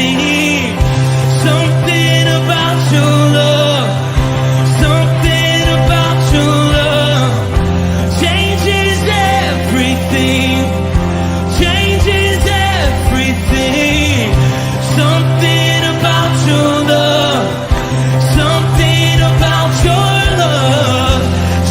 everything. Something about your love. Something about your love changes everything. Changes everything. Something about your love. Something about your love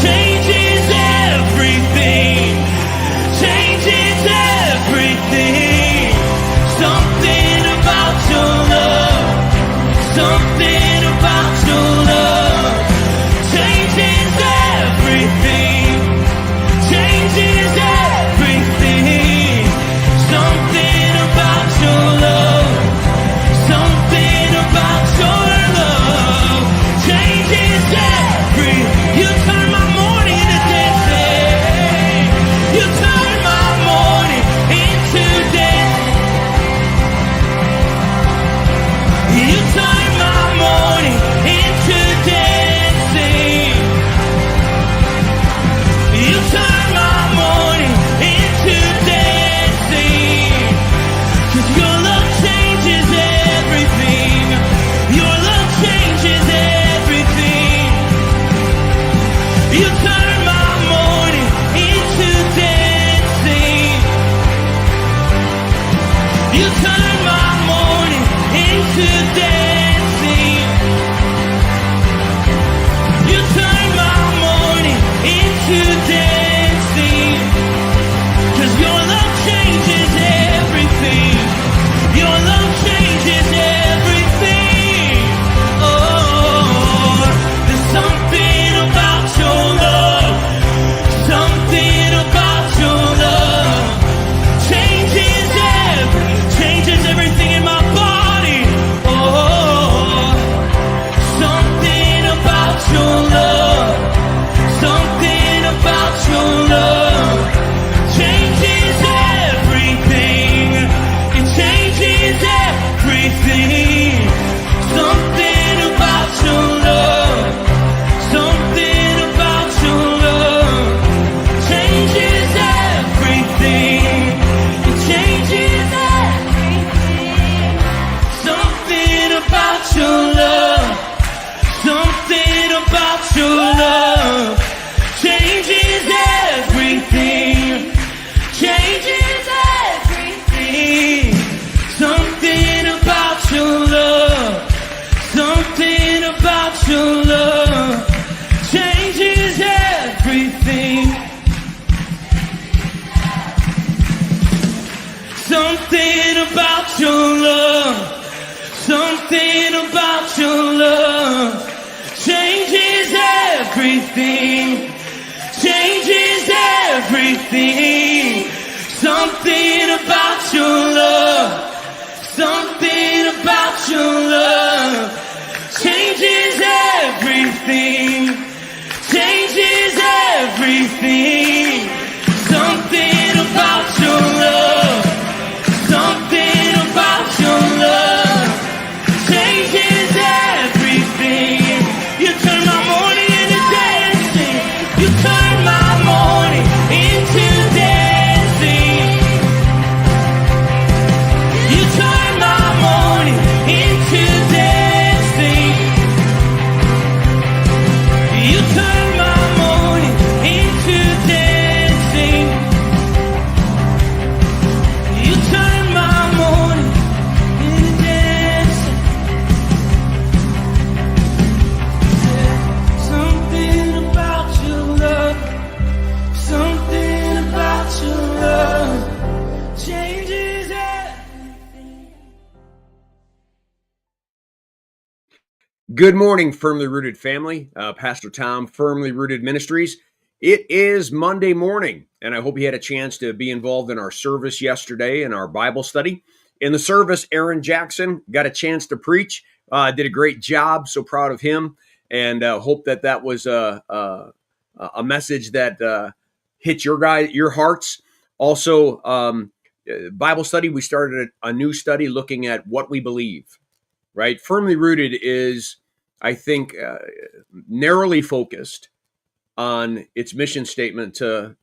changes everything. Changes everything. Something about your love. Something about your love changes everything. Changes everything. Something about your love. Something about your love changes everything. You turn my morning into dancing. You turn my morning into dancing. You turn my morning into dancing. You turn my morning into dancing. 'Cause your love changes everything. Your love changes everything. You turn my morning into dancing. You turn my morning into dancing. You turn my morning into dancing. 'Cause your love changes everything. Your love changes everything. Oh, there's something about your love. Something about your love changes everything in my body. Oh, something about your love. Something about your love changes everything. It changes everything. Something about your love. Something about your love changes everything. It changes everything. Something about your love. Something about your love changes everything. Changes everything. Something about your love. Something about your love changes everything. Something about your love. Something about your love changes everything. Changes everything. Something about your love. Something about your love changes everything. Changes everything. Something about your love. Something about your love changes everything. You turn my morning into dancing. You turn my morning into dancing. You turn my morning into dancing. You turn my morning into dancing. You turn my morning into dancing. Something about your love. Something about your love changes everything. Good morning, Firmly Rooted family. Pastor Tom, Firmly Rooted Ministries. It is Monday morning, and I hope you had a chance to be involved in our service yesterday in our Bible study. In the service, Aaron Jackson got a chance to preach, did a great job. So proud of him, and hope that was a message that hit your hearts. Also, Bible study, we started a new study looking at what we believe. Right, Firmly Rooted is, I think, narrowly focused on its mission statement to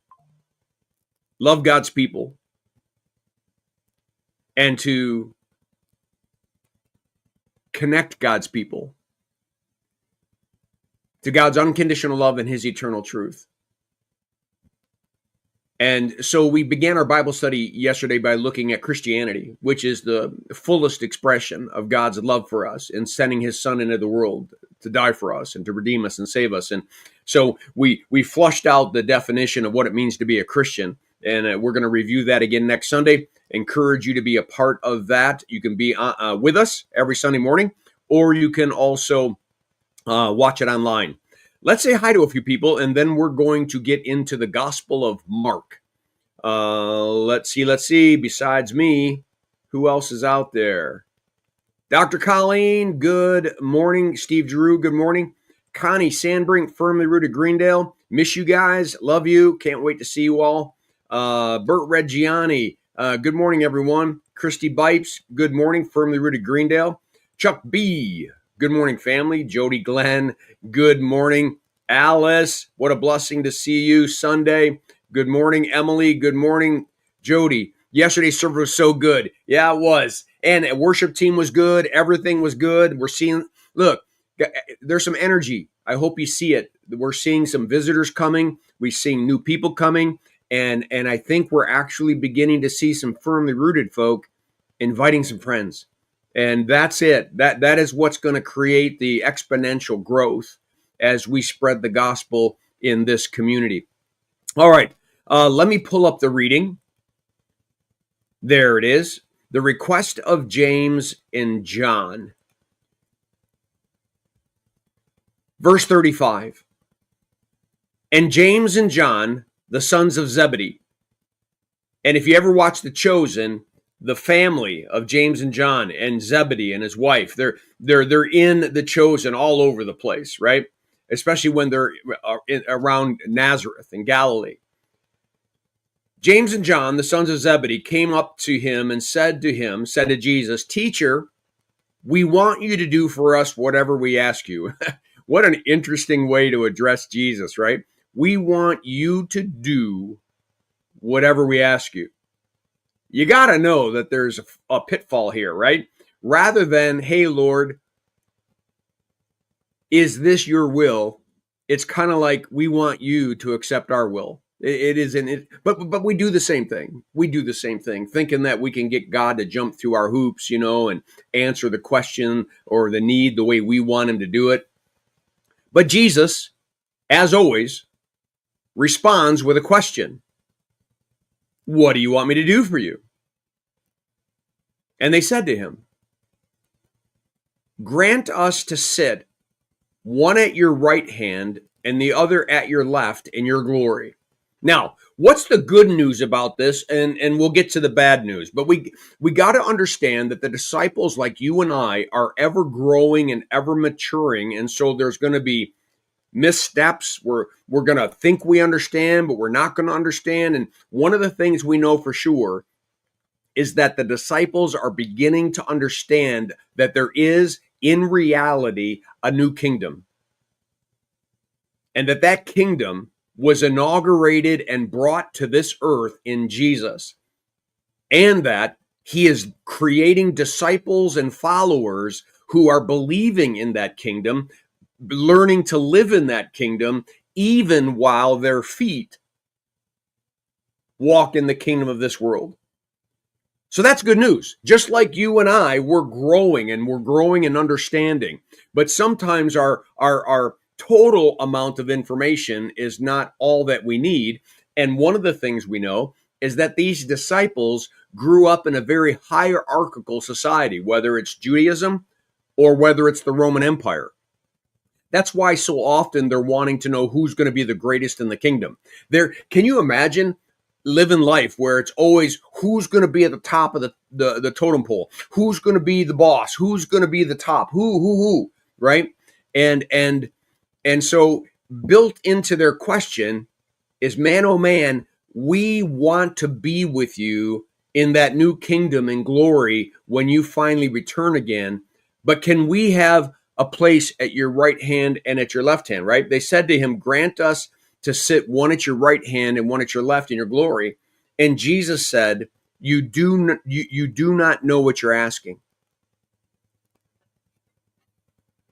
love God's people and to connect God's people to God's unconditional love and his eternal truth. And so we began our Bible study yesterday by looking at Christianity, which is the fullest expression of God's love for us in sending his son into the world to die for us and to redeem us and save us. And so we flushed out the definition of what it means to be a Christian. And we're going to review that again next Sunday. Encourage you to be a part of that. You can be with us every Sunday morning, or you can also watch it online. Let's say hi to a few people, and then we're going to get into the Gospel of Mark. Let's see. Besides me, who else is out there? Dr. Colleen, good morning. Steve Drew, good morning. Connie Sandbrink, firmly rooted Greendale. Miss you guys. Love you. Can't wait to see you all. Bert Reggiani, good morning, everyone. Christy Bipes, good morning. Firmly rooted Greendale. Chuck B., good morning, family. Jody Glenn, good morning. Alice, what a blessing to see you Sunday. Good morning, Emily. Good morning, Jody. Yesterday's service was so good. Yeah, it was. And the worship team was good. Everything was good. We're seeing, look, there's some energy. I hope you see it. We're seeing some visitors coming. We're seeing new people coming. And I think we're actually beginning to see some firmly rooted folk inviting some friends. And that's it. That is what's going to create the exponential growth as we spread the gospel in this community. All right, let me pull up the reading. There it is. The request of James and John. Verse 35. And James and John, the sons of Zebedee. And if you ever watch The Chosen, the family of James and John and Zebedee and his wife, they're in The Chosen all over the place, right? Especially when they're around Nazareth in Galilee. James and John, the sons of Zebedee, came up to him and said to Jesus, "Teacher, we want you to do for us whatever we ask you." What an interesting way to address Jesus, right? We want you to do whatever we ask you. You got to know that there's a pitfall here, right? Rather than, "Hey, Lord, is this your will?" It's kind of like we want you to accept our will. It isn't it, but we do the same thing. We do the same thing, thinking that we can get God to jump through our hoops, and answer the question or the need the way we want him to do it. But Jesus, as always, responds with a question. "What do you want me to do for you?" And they said to him, "Grant us to sit, one at your right hand and the other at your left in your glory." Now, what's the good news about this? And we'll get to the bad news. But we got to understand that the disciples like you and I are ever growing and ever maturing. And so there's going to be missteps. We're going to think we understand, but we're not going to understand. And one of the things we know for sure is that the disciples are beginning to understand that there is, in reality, a new kingdom. And that kingdom was inaugurated and brought to this earth in Jesus. And that he is creating disciples and followers who are believing in that kingdom, learning to live in that kingdom, even while their feet walk in the kingdom of this world. So that's good news. Just like you and I, we're growing in understanding. But sometimes our total amount of information is not all that we need. And one of the things we know is that these disciples grew up in a very hierarchical society, whether it's Judaism or whether it's the Roman Empire. That's why so often they're wanting to know who's going to be the greatest in the kingdom. Can you imagine living life where it's always who's going to be at the top of the totem pole, who's going to be the boss, who's going to be the top, who, right? And so built into their question is, man, oh man, we want to be with you in that new kingdom and glory when you finally return again. But can we have a place at your right hand and at your left hand, right? They said to him, "Grant us to sit one at your right hand and one at your left in your glory." And Jesus said, you do not know what you're asking.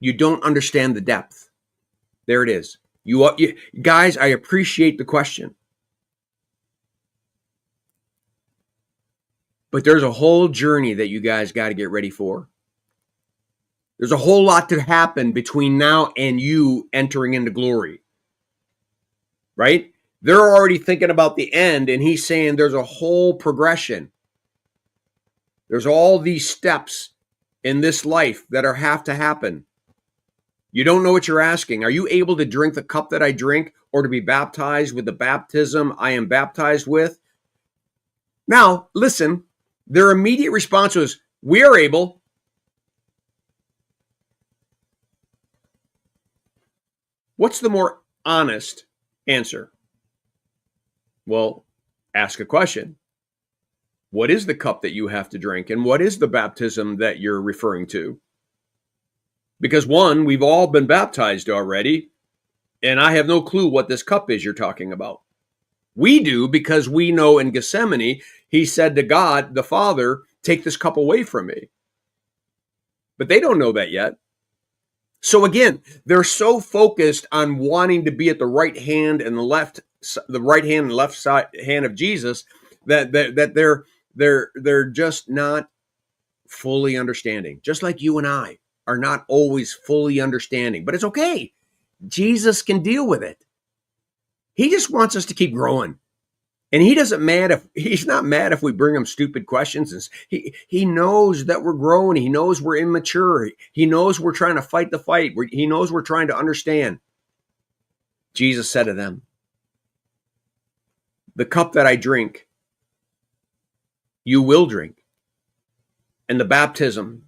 You don't understand the depth. There it is. Guys, I appreciate the question. But there's a whole journey that you guys got to get ready for. There's a whole lot to happen between now and you entering into glory. Right? They're already thinking about the end, and he's saying there's a whole progression. There's all these steps in this life that have to happen. You don't know what you're asking. Are you able to drink the cup that I drink, or to be baptized with the baptism I am baptized with? Now, listen, their immediate response was, we are able. What's the more honest answer? Well, ask a question. What is the cup that you have to drink? And what is the baptism that you're referring to? Because one, we've all been baptized already, and I have no clue what this cup is you're talking about. We do, because we know in Gethsemane, he said to God, the Father, take this cup away from me. But they don't know that yet. So again, they're so focused on wanting to be at the right hand and the left and left side hand of Jesus that they're just not fully understanding. Just like you and I are not always fully understanding, but it's okay. Jesus can deal with it. He just wants us to keep growing. And he's not mad if we bring him stupid questions. He knows that we're growing. He knows we're immature. He knows we're trying to fight the fight. He knows we're trying to understand. Jesus said to them, the cup that I drink, you will drink. And the baptism,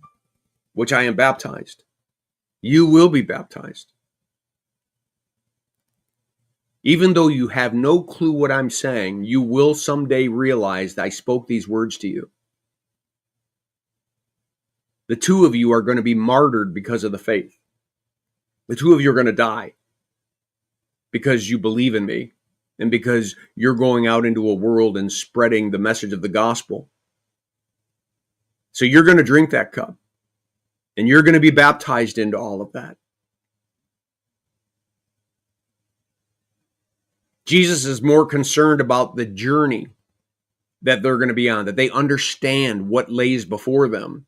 which I am baptized, you will be baptized. Even though you have no clue what I'm saying, you will someday realize that I spoke these words to you. The two of you are going to be martyred because of the faith. The two of you are going to die because you believe in me and because you're going out into a world and spreading the message of the gospel. So you're going to drink that cup and you're going to be baptized into all of that. Jesus is more concerned about the journey that they're going to be on, that they understand what lays before them.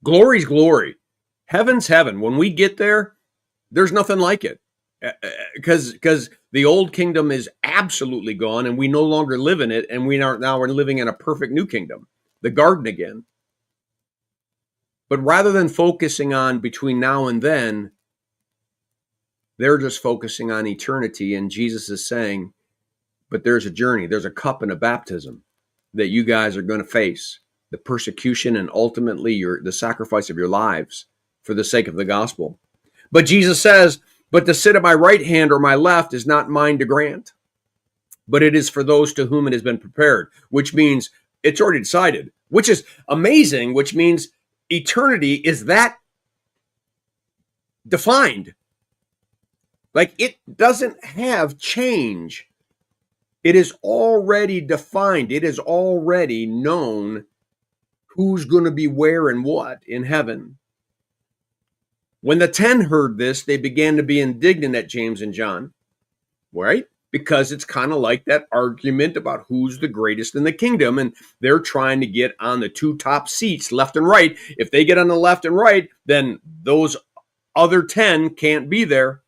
Glory's glory. Heaven's heaven. When we get there, there's nothing like it. Because the old kingdom is absolutely gone and we no longer live in it, and we're living in a perfect new kingdom, the garden again. But rather than focusing on between now and then, they're just focusing on eternity, and Jesus is saying, but there's a journey, there's a cup and a baptism that you guys are going to face, the persecution and ultimately the sacrifice of your lives for the sake of the gospel. But Jesus says, but to sit at my right hand or my left is not mine to grant, but it is for those to whom it has been prepared, which means it's already decided, which is amazing, which means eternity is that defined. Like, it doesn't have change. It is already defined. It is already known who's going to be where and what in heaven. When the 10 heard this, they began to be indignant at James and John, right? Because it's kind of like that argument about who's the greatest in the kingdom, and they're trying to get on the two top seats, left and right. If they get on the left and right, then those other 10 can't be there.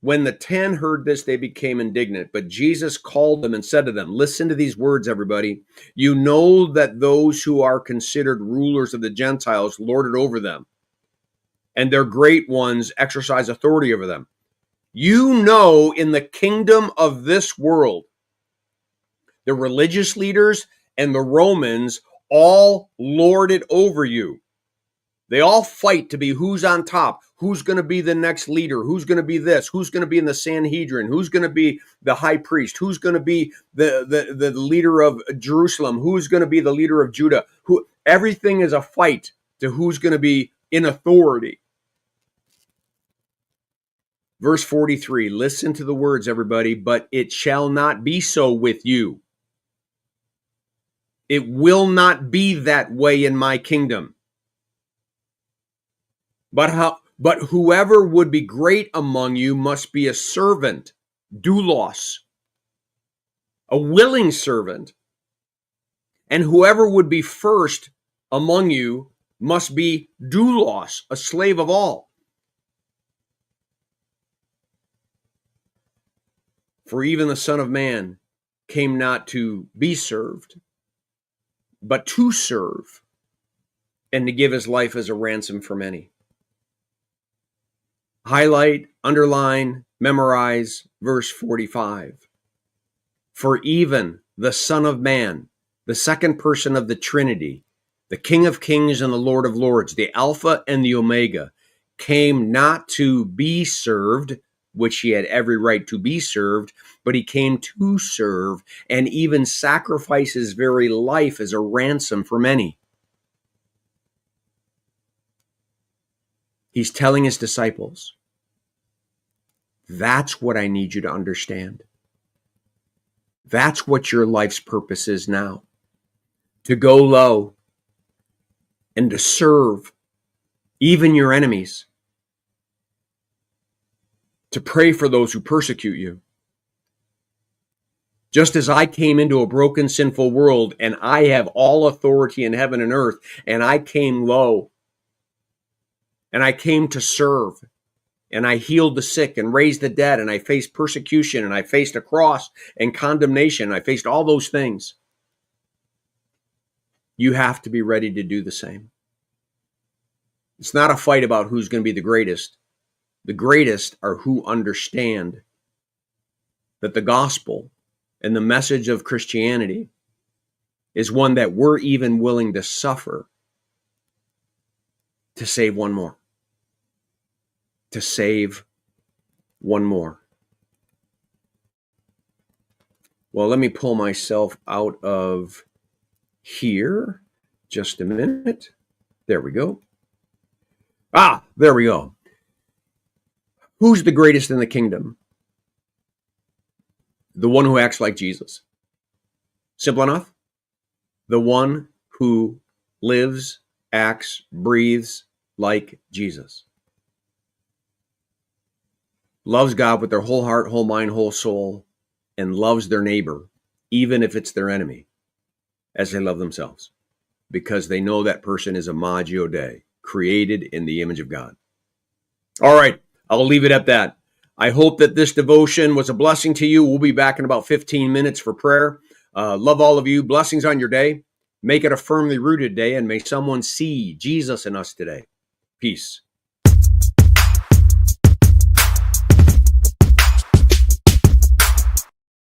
When the 10 heard this, they became indignant. But Jesus called them and said to them, listen to these words, everybody. You know that those who are considered rulers of the Gentiles lord it over them, and their great ones exercise authority over them. You know, in the kingdom of this world, the religious leaders and the Romans all lord it over you. They all fight to be who's on top, who's going to be the next leader, who's going to be this, who's going to be in the Sanhedrin, who's going to be the high priest, who's going to be the leader of Jerusalem, who's going to be the leader of Judah. Everything is a fight to who's going to be in authority. Verse 43, listen to the words, everybody, but it shall not be so with you. It will not be that way in my kingdom. But whoever would be great among you must be a servant, doulos, a willing servant. And whoever would be first among you must be doulos, a slave of all. For even the Son of Man came not to be served, but to serve, and to give his life as a ransom for many. Highlight, underline, memorize verse 45. For even the Son of Man, the second person of the Trinity, the King of Kings and the Lord of Lords, the Alpha and the Omega, came not to be served, which he had every right to be served, but he came to serve and even sacrifice his very life as a ransom for many. He's telling his disciples, that's what I need you to understand. That's what your life's purpose is now. To go low and to serve even your enemies. To pray for those who persecute you. Just as I came into a broken, sinful world and I have all authority in heaven and earth, and I came low and I came to serve and I healed the sick and raised the dead and I faced persecution and I faced a cross and condemnation. I faced all those things. You have to be ready to do the same. It's not a fight about who's going to be the greatest. The greatest are who understand that the gospel and the message of Christianity is one that we're even willing to suffer to save one more. To save one more. Well, let me pull myself out of here. Just a minute. There we go. There we go. Who's the greatest in the kingdom? The one who acts like Jesus. Simple enough. The one who lives, acts, breathes like Jesus. Loves God with their whole heart, whole mind, whole soul, and loves their neighbor, even if it's their enemy, as they love themselves, because they know that person is Imago Dei, created in the image of God. All right, I'll leave it at that. I hope that this devotion was a blessing to you. We'll be back in about 15 minutes for prayer. Love all of you. Blessings on your day. Make it a firmly rooted day, and may someone see Jesus in us today. Peace.